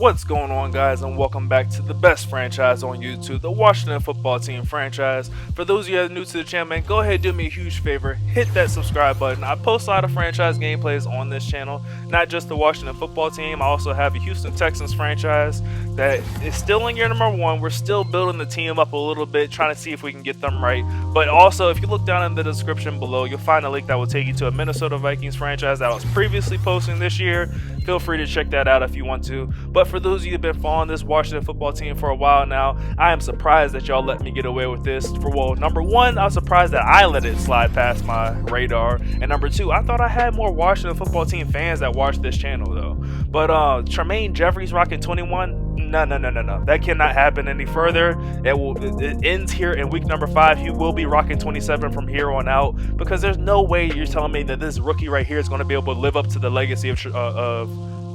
What's going on, guys, and welcome back to the best franchise on YouTube, the Washington Football Team franchise. For those of you that are new to the channel, man, go ahead and do me a huge favor, hit that subscribe button. I post a lot of franchise gameplays on this channel, not just the Washington Football Team. I also have a Houston Texans franchise that is still in year number 1. We're still building the team up a little bit, trying to see if we can get them right. But also, if you look down in the description below, you'll find a link that will take you to a Minnesota Vikings franchise that I was previously posting this year. Feel free to check that out if you want to. But for those of you who've been following this Washington Football Team for a while now, I am surprised that y'all let me get away with this. Well, number one, I was surprised that I let it slide past my radar. And number two, I thought I had more Washington Football Team fans that watch this channel though. But Tremaine Jeffries rocking 21. No. That cannot happen any further. It ends here in week number 5. He will be rocking 27 from here on out, because there's no way you're telling me that this rookie right here is going to be able to live up to the legacy of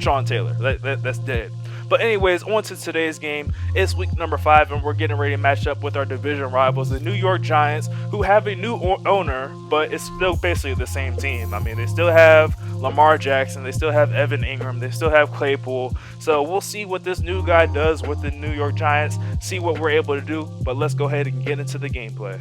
Sean Taylor. That's dead. But anyways, on to today's game. It's week number 5, and we're getting ready to match up with our division rivals, the New York Giants, who have a new owner, but it's still basically the same team. I mean, they still have Lamar Jackson, they still have Evan Ingram, they still have Claypool. So we'll see what this new guy does with the New York Giants, see what we're able to do. But let's go ahead and get into the gameplay.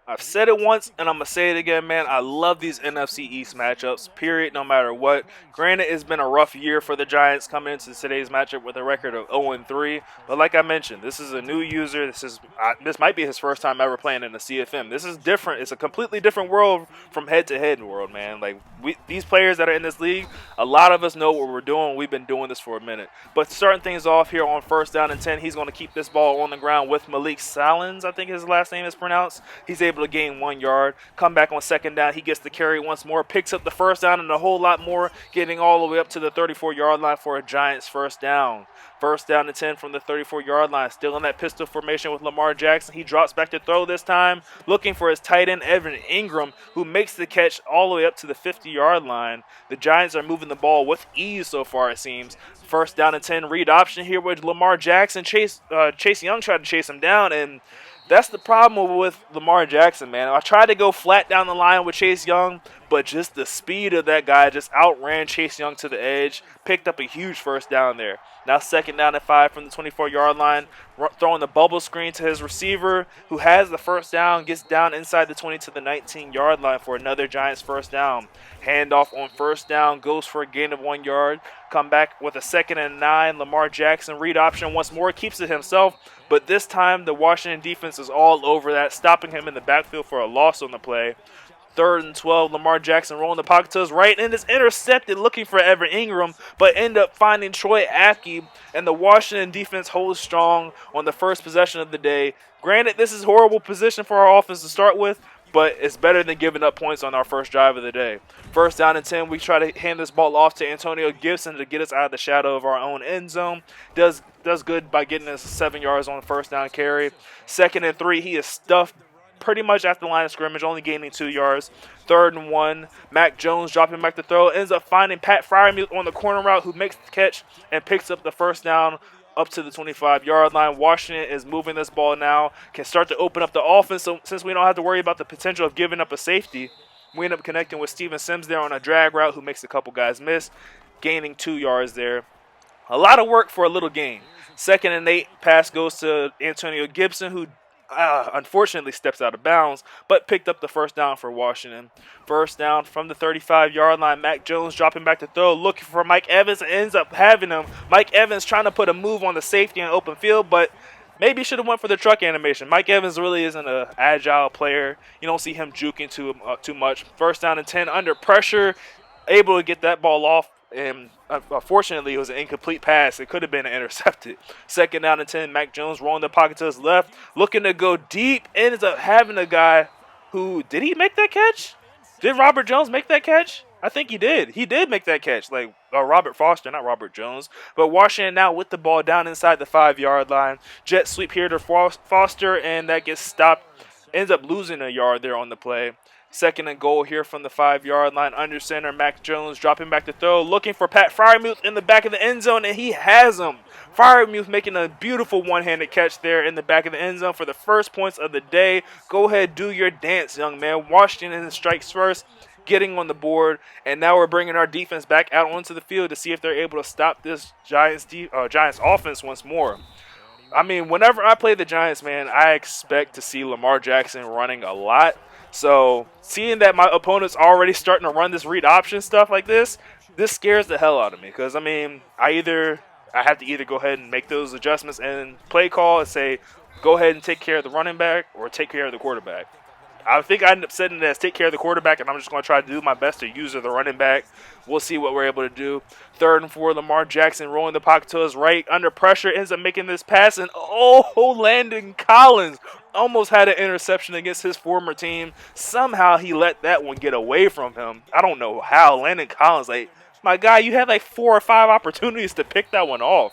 I've said it once and I'm going to say it again, man. I love these NFC East matchups, period, no matter what. Granted, it's been a rough year for the Giants coming into today's matchup with a record of 0-3. But like I mentioned, this is a new user. This might be his first time ever playing in the CFM. This is different. It's a completely different world from head-to-head world, man. Like, these players that are in this league, a lot of us know what we're doing. We've been doing this for a minute. But starting things off here on 1st down and 10, he's going to keep this ball on the ground with Malik Salins, I think his last name is pronounced. He's able to gain 1 yard, come back on 2nd down, he gets the carry once more, picks up the 1st down and a whole lot more, getting all the way up to the 34-yard line for a Giants 1st down. 1st down and 10 from the 34-yard line, still in that pistol formation with Lamar Jackson. He drops back to throw this time, looking for his tight end Evan Ingram, who makes the catch all the way up to the 50-yard line. The Giants are moving the ball with ease so far, it seems. 1st down and 10, read option here with Lamar Jackson. Chase Young tried to chase him down, and that's the problem with Lamar Jackson, man. I tried to go flat down the line with Chase Young, but just the speed of that guy just outran Chase Young to the edge, picked up a huge 1st down there. Now 2nd down and 5 from the 24-yard line, throwing the bubble screen to his receiver, who has the 1st down, gets down inside the 20 to the 19-yard line for another Giants 1st down. Handoff on 1st down, goes for a gain of 1 yard. Come back with a 2nd and 9. Lamar Jackson, read option once more, keeps it himself. But this time, the Washington defense is all over that, stopping him in the backfield for a loss on the play. 3rd and 12, Lamar Jackson rolling the pocket to his right, and is intercepted looking for Evan Ingram, but end up finding Troy Apke, and the Washington defense holds strong on the first possession of the day. Granted, this is a horrible position for our offense to start with, but it's better than giving up points on our first drive of the day. 1st down and 10, we try to hand this ball off to Antonio Gibson to get us out of the shadow of our own end zone. Does good by getting us 7 yards on the 1st down carry. 2nd and 3, he is stuffed pretty much after the line of scrimmage, only gaining 2 yards. 3rd and 1, Mac Jones dropping back to throw, ends up finding Pat Freiermuth on the corner route, who makes the catch and picks up the 1st down up to the 25-yard line. Washington is moving this ball now, can start to open up the offense. So since we don't have to worry about the potential of giving up a safety, we end up connecting with Steven Sims there on a drag route, who makes a couple guys miss, gaining 2 yards there. A lot of work for a little gain. 2nd and 8, pass goes to Antonio Gibson, who unfortunately steps out of bounds, but picked up the 1st down for Washington. 1st down from the 35-yard line. Mac Jones dropping back to throw, looking for Mike Evans, and ends up having him. Mike Evans trying to put a move on the safety in open field, but maybe should have went for the truck animation. Mike Evans really isn't an agile player. You don't see him juking too much. 1st down and 10 under pressure, able to get that ball off. And unfortunately, it was an incomplete pass. It could have been intercepted. 2nd down and 10, Mac Jones rolling the pocket to his left, looking to go deep. Ends up having a guy who, did he make that catch? Did Robert Jones make that catch? I think he did. He did make that catch. Like Robert Foster, not Robert Jones. But Washington now with the ball down inside the 5-yard line. Jet sweep here to Foster, and that gets stopped. Ends up losing a yard there on the play. Second and goal here from the 5-yard line. Under center, Mac Jones dropping back to throw, looking for Pat Fryermuth in the back of the end zone, and he has him. Fryermuth making a beautiful one-handed catch there in the back of the end zone for the first points of the day. Go ahead, do your dance, young man. Washington strikes first, getting on the board, and now we're bringing our defense back out onto the field to see if they're able to stop this Giants offense once more. I mean, whenever I play the Giants, man, I expect to see Lamar Jackson running a lot. So seeing that my opponent's already starting to run this read option stuff like this scares the hell out of me. Because, I mean, I have to either go ahead and make those adjustments and play call and say, go ahead and take care of the running back or take care of the quarterback. I think I end up setting it as take care of the quarterback, and I'm just going to try to do my best to use the running back. We'll see what we're able to do. 3rd and 4, Lamar Jackson rolling the pocket to his right. Under pressure, ends up making this pass, and Landon Collins almost had an interception against his former team. Somehow he let that one get away from him. I don't know how. Landon Collins, my guy, you had 4 or 5 opportunities to pick that one off.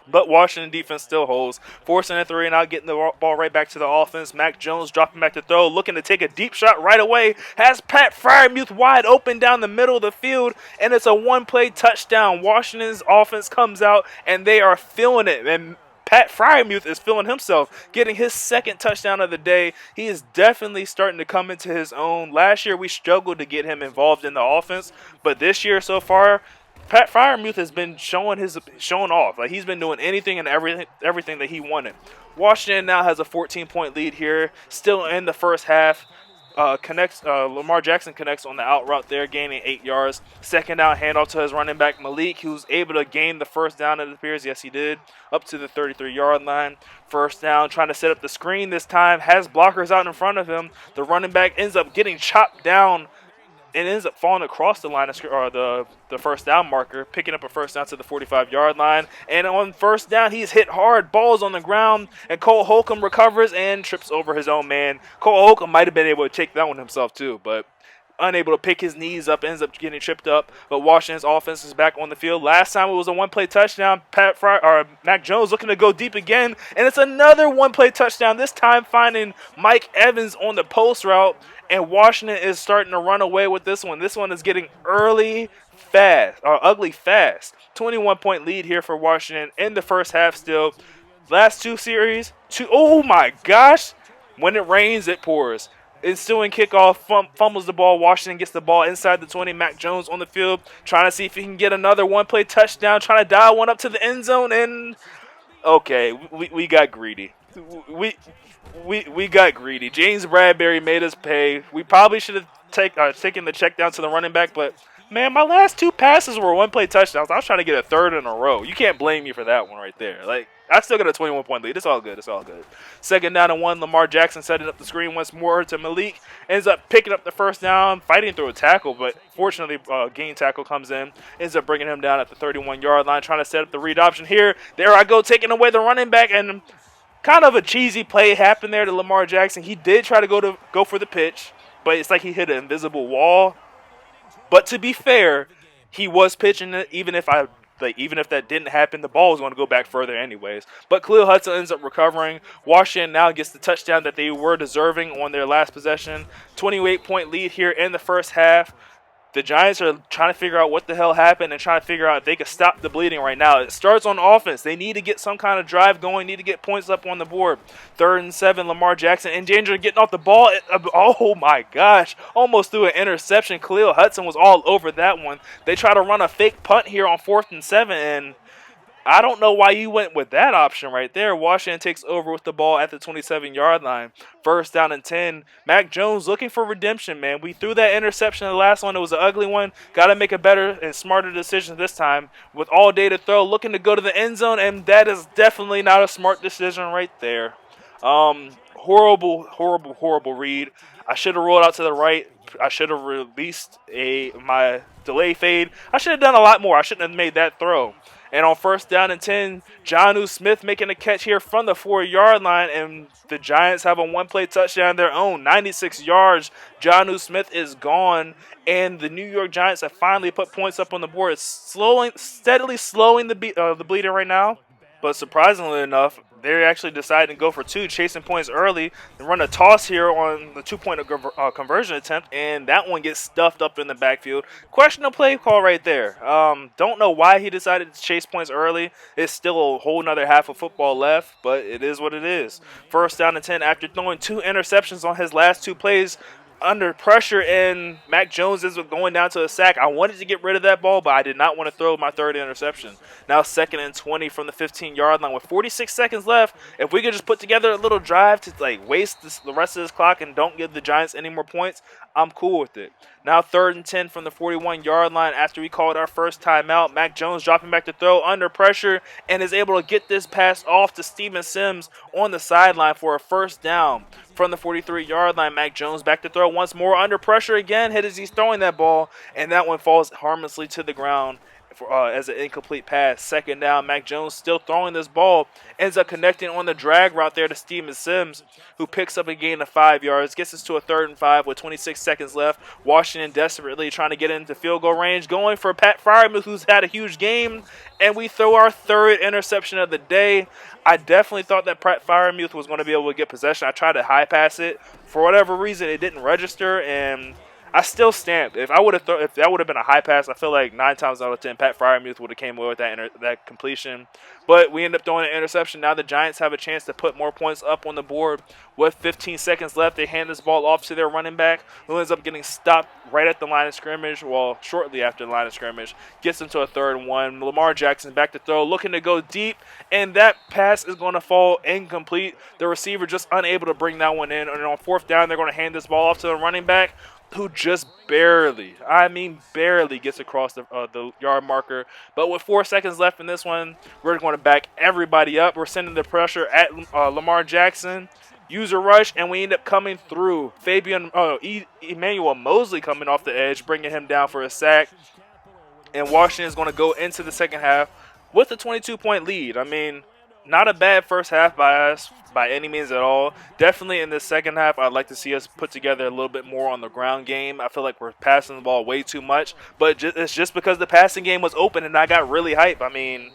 But Washington defense still holds. 4th and 3 and out, getting the ball right back to the offense. Mac Jones dropping back to throw, looking to take a deep shot right away. Has Pat Fryermuth wide open down the middle of the field, and it's a one-play touchdown. Washington's offense comes out, and they are feeling it. And Pat Fryermuth is feeling himself, getting his 2nd touchdown of the day. He is definitely starting to come into his own. Last year, we struggled to get him involved in the offense, but this year so far, Pat Fryermuth has been showing off. He's been doing anything and everything that he wanted. Washington now has a 14-point lead here, still in the first half. Lamar Jackson connects on the out route there, gaining 8 yards. 2nd down, handoff to his running back Malik, who's able to gain the first down, it appears. Yes, he did, up to the 33-yard line. 1st down, trying to set up the screen this time, has blockers out in front of him. The running back ends up getting chopped down and ends up falling across the line of the 1st down marker, picking up a 1st down to the 45-yard line. And on 1st down, he's hit hard. Ball's on the ground, and Cole Holcomb recovers and trips over his own man. Cole Holcomb might have been able to take that one himself too, but unable to pick his knees up, ends up getting tripped up. But Washington's offense is back on the field. Last time it was a one-play touchdown. Mac Jones looking to go deep again, and it's another one-play touchdown, this time finding Mike Evans on the post route. And Washington is starting to run away with this one. This one is getting ugly fast. 21-point lead here for Washington in the first half still. Last 2 series, oh my gosh. When it rains, it pours. Ensuing kickoff, fumbles the ball. Washington gets the ball inside the 20. Mac Jones on the field, trying to see if he can get another one-play touchdown, trying to dial one up to the end zone. And, okay, we got greedy. We got greedy. James Bradbury made us pay. We probably should have taken the check down to the running back, but, man, my last 2 passes were one-play touchdowns. I was trying to get a 3rd in a row. You can't blame me for that one right there. I still got a 21-point lead. It's all good. 2nd down and 1. Lamar Jackson setting up the screen once more to Malik. Ends up picking up the 1st down, fighting through a tackle, but fortunately, gain tackle comes in. Ends up bringing him down at the 31-yard line, trying to set up the read option here. There I go, taking away the running back, and kind of a cheesy play happened there to Lamar Jackson. He did try to go for the pitch, but it's like he hit an invisible wall. But to be fair, he was pitching it. Even if that didn't happen, the ball was going to go back further anyways. But Khalil Hudson ends up recovering. Washington now gets the touchdown that they were deserving on their last possession. 28-point lead here in the first half. The Giants are trying to figure out what the hell happened and trying to figure out if they can stop the bleeding right now. It starts on offense. They need to get some kind of drive going, need to get points up on the board. 3rd and 7, Lamar Jackson in danger of getting off the ball. Oh, my gosh. Almost threw an interception. Khalil Hudson was all over that one. They try to run a fake punt here on 4th and 7, and I don't know why you went with that option right there. Washington takes over with the ball at the 27-yard line. 1st down and 10. Mac Jones looking for redemption, man. We threw that interception in the last one. It was an ugly one. Got to make a better and smarter decision this time. With all day to throw, looking to go to the end zone, and that is definitely not a smart decision right there. Horrible read. I should have rolled out to the right. I should have released my delay fade. I should have done a lot more. I shouldn't have made that throw. And on 1st down and 10, Jonnu Smith making a catch here from the 4-yard line, and the Giants have a one-play touchdown of their own. 96 yards. Jonnu Smith is gone, and the New York Giants have finally put points up on the board. It's steadily slowing the bleeding right now. But surprisingly enough, they actually decided to go for two, chasing points early, and run a toss here on the 2-point conversion attempt, and that one gets stuffed up in the backfield. Questionable play call right there. Don't know why he decided to chase points early. It's still a whole nother half of football left, but it is what it is. First down and 10 after throwing 2 interceptions on his last 2 plays. Under pressure, and Mac Jones is going down to a sack. I wanted to get rid of that ball, but I did not want to throw my 3rd interception. Now 2nd and 20 from the 15-yard line with 46 seconds left. If we could just put together a little drive to waste the rest of this clock and don't give the Giants any more points, I'm cool with it. Now 3rd and 10 from the 41-yard line after we called our first timeout. Mac Jones dropping back to throw under pressure and is able to get this pass off to Steven Sims on the sideline for a first down. From the 43-yard line, Mac Jones back to throw once more under pressure again. Hit as he's throwing that ball, and that one falls harmlessly to the ground as an incomplete pass. 2nd down, Mac Jones still throwing this ball. Ends up connecting on the drag route there to Steven Sims, who picks up a gain of 5 yards. Gets us to a 3rd and 5 with 26 seconds left. Washington desperately trying to get into field goal range. Going for Pat Freiermuth, who's had a huge game. And we throw our 3rd interception of the day. I definitely thought that Pat Freiermuth was going to be able to get possession. I tried to high pass it. For whatever reason, it didn't register, and I still stamped. If that would have been a high pass, I feel like 9 times out of 10, Pat Freiermuth would have came away with that completion. But we end up throwing an interception. Now the Giants have a chance to put more points up on the board. With 15 seconds left, they hand this ball off to their running back, who ends up getting stopped right at the line of scrimmage. Well, shortly after the line of scrimmage. Gets them to a 3rd and 1. Lamar Jackson back to throw, looking to go deep, and that pass is going to fall incomplete. The receiver just unable to bring that one in. And on 4th down, they're going to hand this ball off to the running back, who just barely gets across the yard marker. But with 4 seconds left in this one, we're going to back everybody up. We're sending the pressure at Lamar Jackson. User rush, and we end up coming through. Emmanuel Mosley coming off the edge, bringing him down for a sack. And Washington is going to go into the second half with a 22-point lead. I mean, not a bad first half by us by any means at all. Definitely in this second half, I'd like to see us put together a little bit more on the ground game. I feel like we're passing the ball way too much, but it's just because the passing game was open and I got really hype. I mean,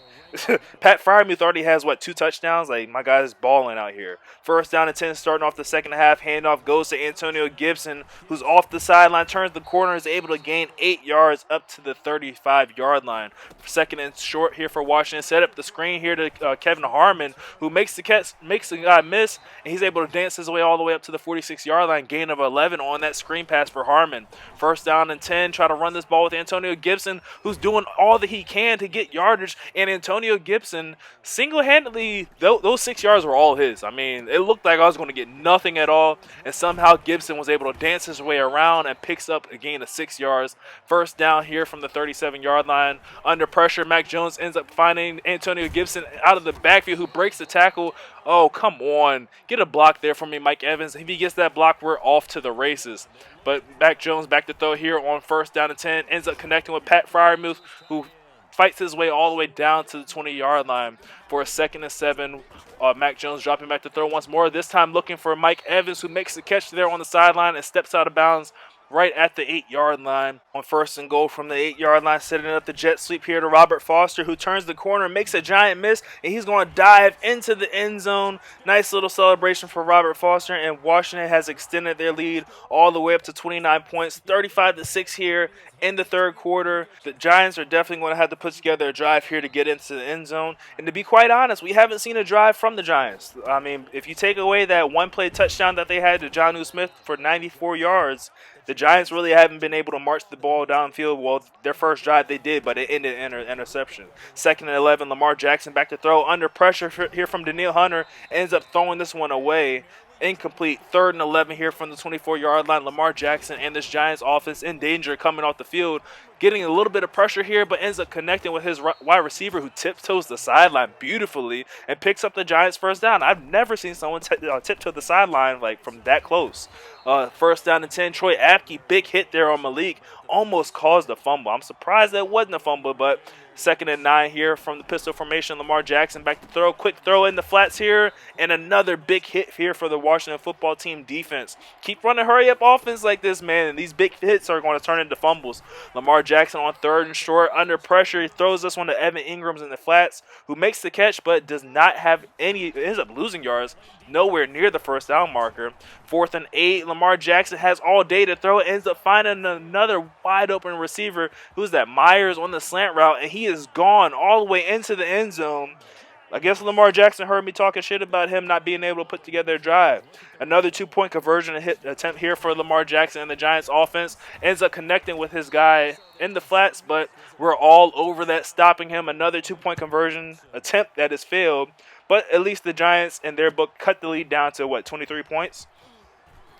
Pat Freiermuth already has, 2 touchdowns? Like, my guy's balling out here. First down and 10 starting off the second half. Handoff goes to Antonio Gibson, who's off the sideline, turns the corner, is able to gain 8 yards up to the 35-yard line. 2nd and short here for Washington. Set up the screen here to Kevin Harmon, who makes the guy miss, and he's able to dance his way all the way up to the 46-yard line. Gain of 11 on that screen pass for Harmon. First down and 10. Try to run this ball with Antonio Gibson, who's doing all that he can to get yardage, and Antonio Gibson single-handedly, those 6 yards were all his. I mean, it looked like I was going to get nothing at all, and somehow Gibson was able to dance his way around and picks up a gain of 6 yards. First down here from the 37-yard line. Under pressure, Mac Jones ends up finding Antonio Gibson out of the backfield, who breaks the tackle. Oh, come on. Get a block there for me, Mike Evans. If he gets that block, we're off to the races. But Mac Jones back to throw here on first down and 10. Ends up connecting with Pat Freiermuth, who fights his way all the way down to the 20-yard line for a 2nd and 7. Mac Jones dropping back to throw once more. This time looking for Mike Evans, who makes the catch there on the sideline and steps out of bounds right at the 8-yard line. On 1st and goal from the 8-yard line, setting up the jet sweep here to Robert Foster, who turns the corner, makes a giant miss, and he's going to dive into the end zone. Nice little celebration for Robert Foster, and Washington has extended their lead all the way up to 29 points, 35-6 here in the 3rd quarter. The Giants are definitely going to have to put together a drive here to get into the end zone. And to be quite honest, we haven't seen a drive from the Giants. I mean, if you take away that one-play touchdown that they had to Jonnu Smith for 94 yards, the Giants really haven't been able to march the ball downfield. Well, their first drive they did, but it ended in an interception. 2nd and 11, Lamar Jackson back to throw. Under pressure here from Daniil Hunter. Ends up throwing this one away. Incomplete. 3rd and 11 here from the 24-yard line. Lamar Jackson and this Giants offense in danger coming off the field. Getting a little bit of pressure here, but ends up connecting with his wide receiver, who tiptoes the sideline beautifully and picks up the Giants' first down. I've never seen someone tiptoe the sideline from that close. First down and 10. Troy Apke, big hit there on Malik. Almost caused a fumble. I'm surprised that wasn't a fumble, but 2nd and 9 here from the pistol formation. Lamar Jackson back to throw. Quick throw in the flats here. And another big hit here for the Washington football team defense. Keep running hurry-up offense like this, man. And these big hits are going to turn into fumbles. Lamar Jackson on 3rd and short. Under pressure, he throws this one to Evan Ingram's in the flats, who makes the catch but does not have any, ends up losing yards, nowhere near the first down marker. 4th and 8, Lamar Jackson has all day to throw, ends up finding another wide open receiver, who's that Myers on the slant route, and he is gone all the way into the end zone. I guess Lamar Jackson heard me talking shit about him not being able to put together a drive. Another 2-point conversion attempt here for Lamar Jackson, and the Giants offense ends up connecting with his guy in the flats, but we're all over that, stopping him. Another 2-point conversion attempt that has failed, but at least the Giants in their book cut the lead down to, 23 points?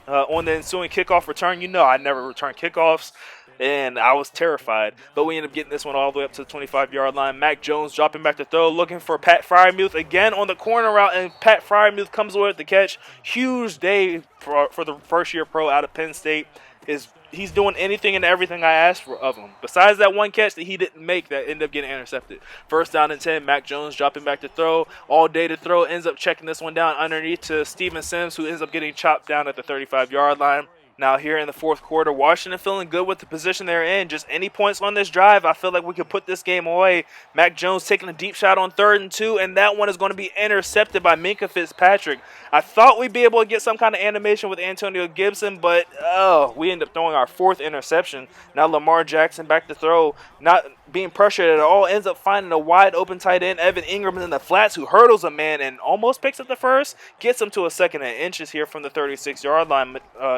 On the ensuing kickoff return, I never return kickoffs, and I was terrified. But we ended up getting this one all the way up to the 25-yard line. Mac Jones dropping back to throw, looking for Pat Freiermuth again on the corner route, and Pat Freiermuth comes away with the catch. Huge day for the first-year pro out of Penn State. He's doing anything and everything I asked for of him. Besides that one catch that he didn't make that ended up getting intercepted. 1st down and 10, Mac Jones dropping back to throw. All day to throw, ends up checking this one down underneath to Steven Sims, who ends up getting chopped down at the 35-yard line. Now here in the 4th quarter, Washington feeling good with the position they're in. Just any points on this drive, I feel like we could put this game away. Mac Jones taking a deep shot on 3rd and 2, and that one is going to be intercepted by Minkah Fitzpatrick. I thought we'd be able to get some kind of animation with Antonio Gibson, but we end up throwing our 4th interception. Now Lamar Jackson back to throw, not being pressured at all, ends up finding a wide open tight end, Evan Ingram in the flats, who hurdles a man and almost picks up the first, gets him to a 2nd and inches here from the 36-yard line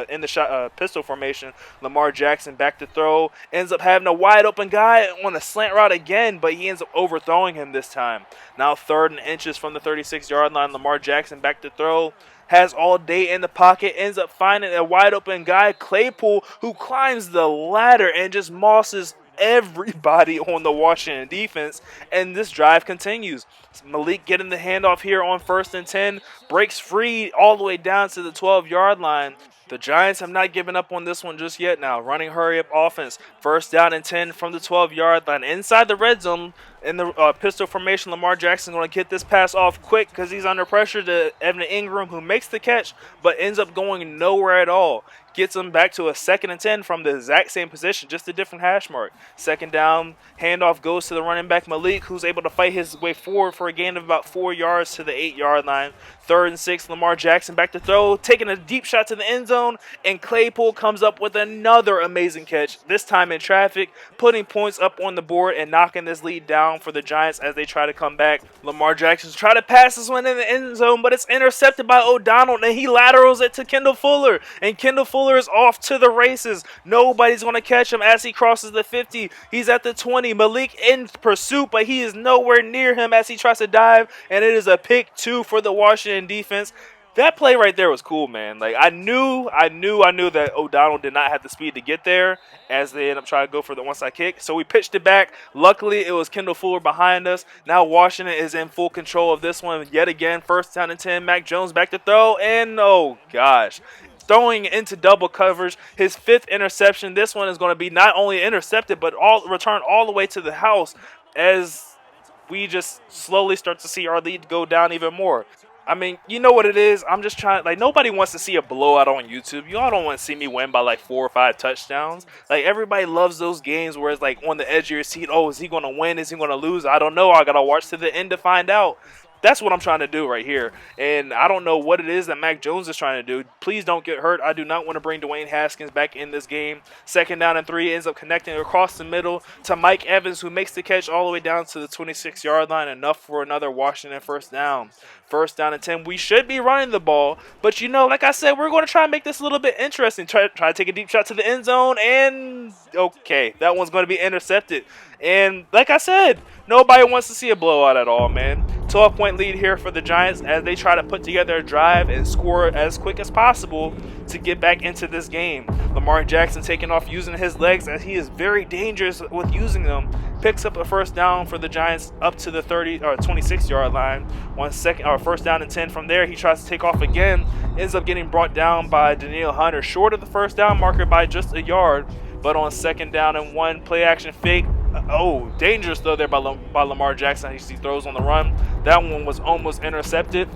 in the pistol formation. Lamar Jackson back to throw, ends up having a wide open guy on a slant route again, but he ends up overthrowing him this time. Now 3rd and inches from the 36-yard line, Lamar Jackson back to throw, has all day in the pocket, ends up finding a wide open guy, Claypool, who climbs the ladder and just mosses everybody on the Washington defense, and this drive continues. Malik getting the handoff here on 1st and 10, breaks free all the way down to the 12-yard line. The Giants have not given up on this one just yet now. Running hurry-up offense. 1st down and 10 from the 12-yard line. Inside the red zone in the pistol formation, Lamar Jackson going to get this pass off quick because he's under pressure to Evan Ingram, who makes the catch but ends up going nowhere at all. Gets him back to a 2nd and 10 from the exact same position, just a different hash mark. 2nd down, handoff goes to the running back Malik, who's able to fight his way forward for a gain of about 4 yards to the 8-yard line. 3rd and 6, Lamar Jackson back to throw, taking a deep shot to the end zone, and Claypool comes up with another amazing catch, this time in traffic, putting points up on the board and knocking this lead down for the Giants as they try to come back. Lamar Jackson's trying to pass this one in the end zone, but it's intercepted by O'Donnell, and he laterals it to Kendall Fuller, and Kendall Fuller is off to the races. Nobody's going to catch him as he crosses the 50. He's at the 20. Malik in pursuit, but he is nowhere near him as he tries to dive, and it is a pick 2 for the Washington defense. That play right there was cool, man. Like, I knew that O'Donnell did not have the speed to get there as they end up trying to go for the onside kick. So we pitched it back. Luckily, it was Kendall Fuller behind us. Now Washington is in full control of this one yet again. 1st down and 10. Mac Jones back to throw, and oh gosh, throwing into double coverage, his 5th interception. This one is going to be not only intercepted, but returned all the way to the house as we just slowly start to see our lead go down even more. I mean, you know what it is? I'm just trying, nobody wants to see a blowout on YouTube. Y'all don't want to see me win by 4 or 5 touchdowns. Everybody loves those games where it's on the edge of your seat. Oh, is he going to win? Is he going to lose? I don't know. I got to watch to the end to find out. That's what I'm trying to do right here. And I don't know what it is that Mac Jones is trying to do. Please don't get hurt. I do not want to bring Dwayne Haskins back in this game. 2nd down and 3, ends up connecting across the middle to Mike Evans, who makes the catch all the way down to the 26-yard line. Enough for another Washington 1st down. 1st down and 10. We should be running the ball. But, like I said, we're going to try and make this a little bit interesting. Try to take a deep shot to the end zone. And, okay, that one's going to be intercepted. And, like I said, nobody wants to see a blowout at all, man. 12-point lead here for the Giants as they try to put together a drive and score as quick as possible to get back into this game. Lamar Jackson taking off using his legs as he is very dangerous with using them. Picks up a 1st down for the Giants up to the 26-yard line. 1st down and 10 from there. He tries to take off again. Ends up getting brought down by Danielle Hunter, short of the 1st down marker by just a yard. But on 2nd down and 1, play action fake. Dangerous though there by Lamar Jackson. He throws on the run. That one was almost intercepted.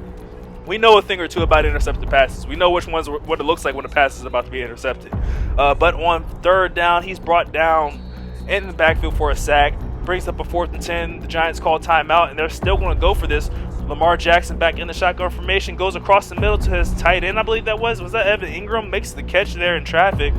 We know a thing or two about intercepted passes. We know what it looks like when a pass is about to be intercepted. But on 3rd down, he's brought down in the backfield for a sack. Brings up a 4th and 10. The Giants call timeout, and they're still going to go for this. Lamar Jackson back in the shotgun formation, goes across the middle to his tight end. I believe that was that Evan Ingram, makes the catch there in traffic,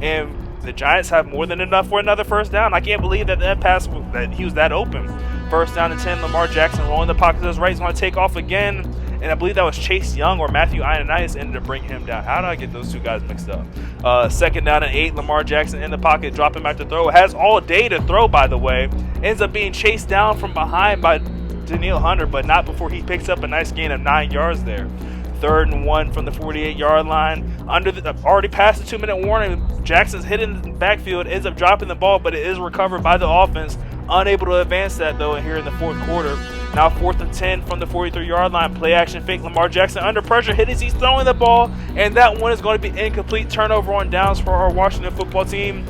and the Giants have more than enough for another first down. I can't believe that pass that he was that open. First down and 10. Lamar Jackson rolling the pocket to his right. He's going to take off again, and I believe that was Chase Young or Matthew Ioannidis ended up bringing him down. How did I get those two guys mixed up? Second down and 8. Lamar Jackson in the pocket, dropping back to throw. Has all day to throw, by the way. Ends up being chased down from behind by Danielle Hunter, but not before he picks up a nice gain of 9 yards there. 3rd and 1 from the 48-yard line. Already past the 2-minute warning. Jackson's hitting the backfield, ends up dropping the ball, but it is recovered by the offense. Unable to advance that, though, here in the 4th quarter. Now 4th and 10 from the 43-yard line. Play action fake. Lamar Jackson under pressure. Hit as he's throwing the ball, and that one is going to be incomplete. Turnover on downs for our Washington football team.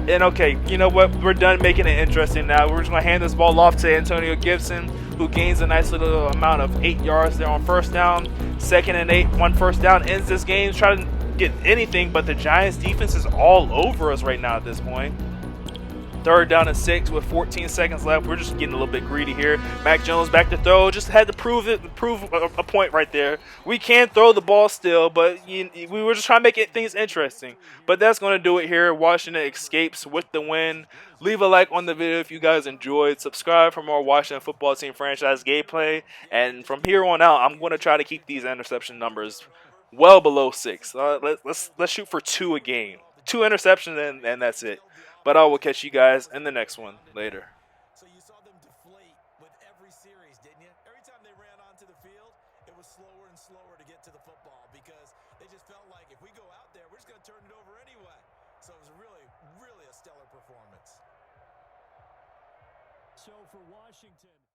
And okay, you know what? We're done making it interesting now. We're just going to hand this ball off to Antonio Gibson, who gains a nice little amount of 8 yards there on first down. 2nd and 8, 1 first down, ends this game. Try to get anything, but the Giants defense is all over us right now at this point. 3rd down and 6 with 14 seconds left. We're just getting a little bit greedy here. Mac Jones back to throw. Just had to prove a point right there. We can throw the ball still, but we were just trying to make things interesting. But that's going to do it here. Washington escapes with the win. Leave a like on the video if you guys enjoyed. Subscribe for more Washington football team franchise gameplay. And from here on out, I'm going to try to keep these interception numbers well below 6. Let's shoot for 2 a game. 2 interceptions, and that's it. But I will catch you guys in the next one later. So you saw them deflate with every series, didn't you? Every time they ran onto the field, it was slower and slower to get to the football because they just felt like if we go out there, we're just going to turn it over anyway. So it was really, really a stellar performance. So for Washington.